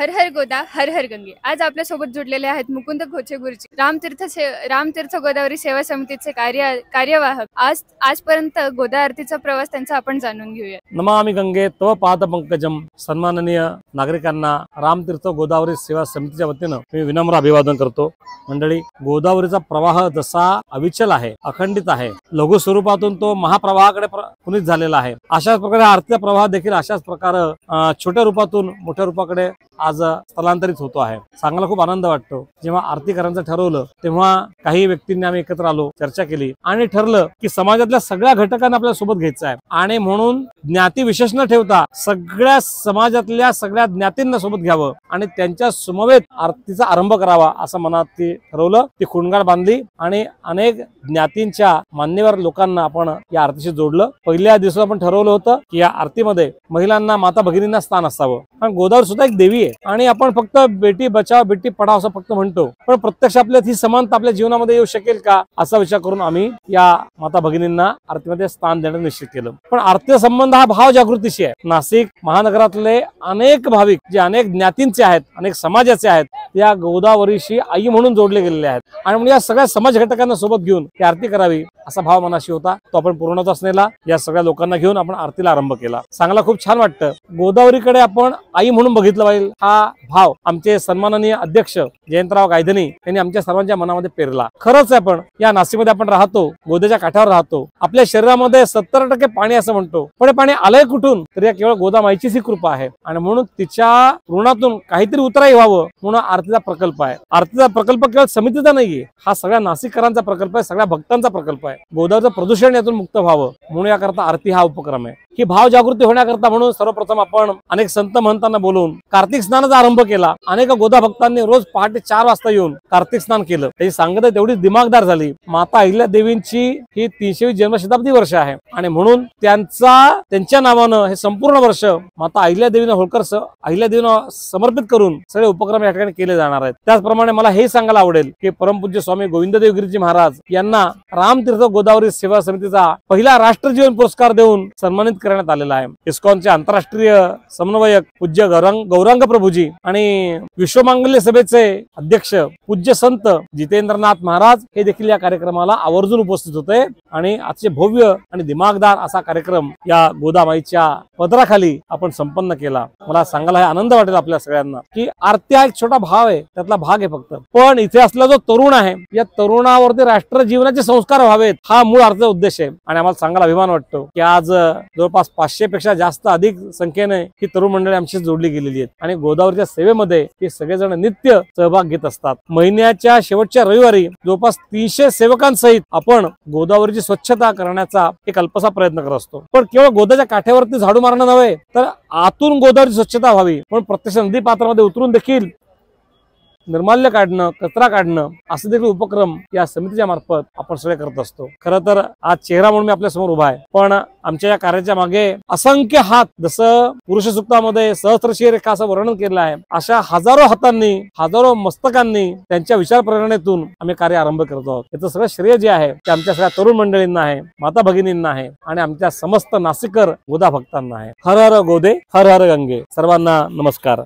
हर हर गोदा हर हर गंगे। आज आपल्या सोबत जुडलेले आहेत मुकुंद खोचे गुरुजी, रामतीर्थ गोदावरी सेवा समितीचे कार्यवाहक। आजपर्यंत गोदा आरतीचा प्रवास त्यांचा आपण जाणून घेऊया। नमामि गंगे तव पाद पंकजम। सन्माननीय नागरिकांना रामतीर्थ गोदावरी सेवा समितीच्या वतीनं मी विनम्र अभिवादन करतो। मंडळी, गोदावरीचा प्रवाह जसा अविचल आहे, अखंडित आहे, लघु स्वरूपातून तो महाप्रवाहाकडे पुनीत झालेला आहे। अशाच प्रकारे आरतीचा प्रवाह देखील अशाच प्रकारे छोट्या रूपातून मोठ्या रूपाकडे आज स्थलांतरित होतो आहे। सांगायला खूप आनंद वाटतो। जेव्हा आरती करायचं ठरवलं तेव्हा काही व्यक्तींनी आम्ही एकत्र आलो, चर्चा केली आणि ठरलं की समाजातल्या सगळ्या घटकांना आपल्या सोबत घ्यायचं आहे आणि म्हणून ज्ञाती विशेष न ठेवता सगळ्या समाजातल्या सगळ्या ज्ञातींना सोबत घ्यावं आणि त्यांच्या समवेत आरतीचा आरंभ करावा असं मनात ती ठरवलं। ती खुणगाड बांधली आणि अनेक ज्ञातींच्या मान्यवर लोकांना आपण या आरतीशी जोडलं। पहिल्या दिवशी आपण ठरवलं होतं की या आरतीमध्ये महिलांना, माता भगिनींना स्थान असावं, कारण गोदावरी सुद्धा एक देवी आहे आणि आपण फक्त बेटी बचाव बेटी पढाव असं फक्त म्हणतो, पण प्रत्यक्ष आपल्यात ही समानता आपल्या जीवनामध्ये येऊ शकेल का असा विचार करून आम्ही या माता भगिनींना आरतीमध्ये स्थान देणं निश्चित केलं। पण आरतीचा संबंध हा भाव जागृतीशी आहे। नाशिक महानगरातले अनेक भाविक जे अनेक ज्ञातींचे आहेत, अनेक समाजाचे आहेत, या गोदावरीशी आई म्हणून जोडले गेलेले आहेत आणि म्हणून या सगळ्या समाज घटकांना सोबत घेऊन ही आरती करावी असा भाव मनाशी होता। तो आपण पूर्णत्वास नेला। या सगळ्या लोकांना घेऊन आपण आरतीला आरंभ केला। सांगायला खूप छान वाटतं। गोदावरीकडे आपण आई म्हणून बघितलं पाहिजे हा भाव आमचे सन्माननीय अध्यक्ष जयंतराव गायधनी यांनी आमच्या सर्वांच्या मनामध्ये पेरला। खरंच आपण या नाशिकमध्ये आपण राहतो, गोद्याच्या काठावर राहतो, आपल्या शरीरामध्ये 70% पाणी असं म्हणतो, पण पाणी आलंय कुठून तर या केवळ गोदामाईचीच ही कृपा आहे आणि म्हणून तिच्या ऋणातून काहीतरी उतराई व्हावं म्हणून आरतीचा प्रकल्प आहे। आरतीचा प्रकल्प केवळ समितीचा नाहीये, हा सगळ्या नाशिककरांचा प्रकल्प आहे, सगळ्या भक्तांचा प्रकल्प आहे। गोदावरीचं प्रदूषण यातून मुक्त व्हावं म्हणून याकरता आरती हा उपक्रम आहे। ही भाव जागृती होण्याकरता म्हणून सर्वप्रथम आपण अनेक संत महंतांना बोलवून कार्तिक स्नानाचा आरंभ केला। अनेक गोदा भक्तांनी रोज पहाटे 4 वाजता येऊन कार्तिक स्नान केलं। त्याची सांगता तेवढी दिमागदार झाली। माता अहिल्या देवींची ही 300वी जन्मशताब्दी वर्ष आहे आणि म्हणून त्यांच्या नावानं हे संपूर्ण वर्ष माता अहिल्या देवीनं अहिल्या देवीनं समर्पित करून सगळे उपक्रम या ठिकाणी केले जाणार आहेत। त्याचप्रमाणे मला हे सांगायला आवडेल की परमपूज्य स्वामी गोविंददेव गिरीजी महाराज यांना रामतीर्थ गोदावरी सेवा समितीचा पहिला राष्ट्रजीवन पुरस्कार देऊन सन्मानित करण्यात आलेला आहे। इस्कॉनचे आंतरराष्ट्रीय समन्वयक पूज्य गौरांग प्रभूजी आणि विश्वमांगल्य सभेचे अध्यक्ष पूज्य संत जितेंद्रनाथ महाराज हे देखील या कार्यक्रमाला आवर्जून उपस्थित होते आणि आजचे भव्य आणि दिमागदार असा कार्यक्रम या गोदामाईच्या पदराखाली आपण संपन्न केला। मला सांगायला आनंद वाटेल आपल्या सगळ्यांना की आरती हा एक छोटा भाव आहे, त्यातला भाग आहे फक्त, पण इथे असला जो तरुण आहे या तरुणावरती राष्ट्र जीवनाचे संस्कार व्हावेत हा मूळ आरतीचा उद्देश आहे आणि आम्हाला सांगायला अभिमान वाटतो की आज जवळपास 500 पेक्षा जास्त अधिक संख्येने ही तरुण मंडळी आमची जोडली गेलेली आहेत आणि गोदावरीच्या सेवेमध्ये हे सगळेजण नित्य सहभाग घेत असतात। महिन्याच्या शेवटच्या रविवारी जवळपास 300 सेवकांसहित आपण गोदावरीची स्वच्छता करण्याचा एक अल्पसा प्रयत्न करत असतो। पण केवळ गोदाच्या काठ्यावरती झाडू मारणं नव्हे तर आतून गोदावरीची स्वच्छता व्हावी म्हणून प्रत्यक्ष नदी पात्रामध्ये उतरून देखील निर्माल्य काढणं, कचरा काढणं असे देखील उपक्रम या समितीच्या मार्फत आपण सगळे करत असतो। खरं तर आज चेहरा म्हणून मी आपल्या समोर उभा आहे, पण आमच्या या कार्याच्या मागे असंख्य हात, जसं पुरुष सूक्तामध्ये सहस्रशीर रेखा असं वर्णन केलं आहे, अशा हजारो हातांनी, हजारो मस्तकांनी त्यांच्या विचार प्रेरणेतून आम्ही कार्य आरंभ करतो आहोत। याचं सगळं श्रेय जे आहे ते आमच्या सगळ्या तरुण मंडळींना आहे, माता भगिनींना आहे आणि आमच्या समस्त नाशिककर गोदा भक्तांना आहे। हर हर गोदे, हर हर गंगे। सर्वांना नमस्कार।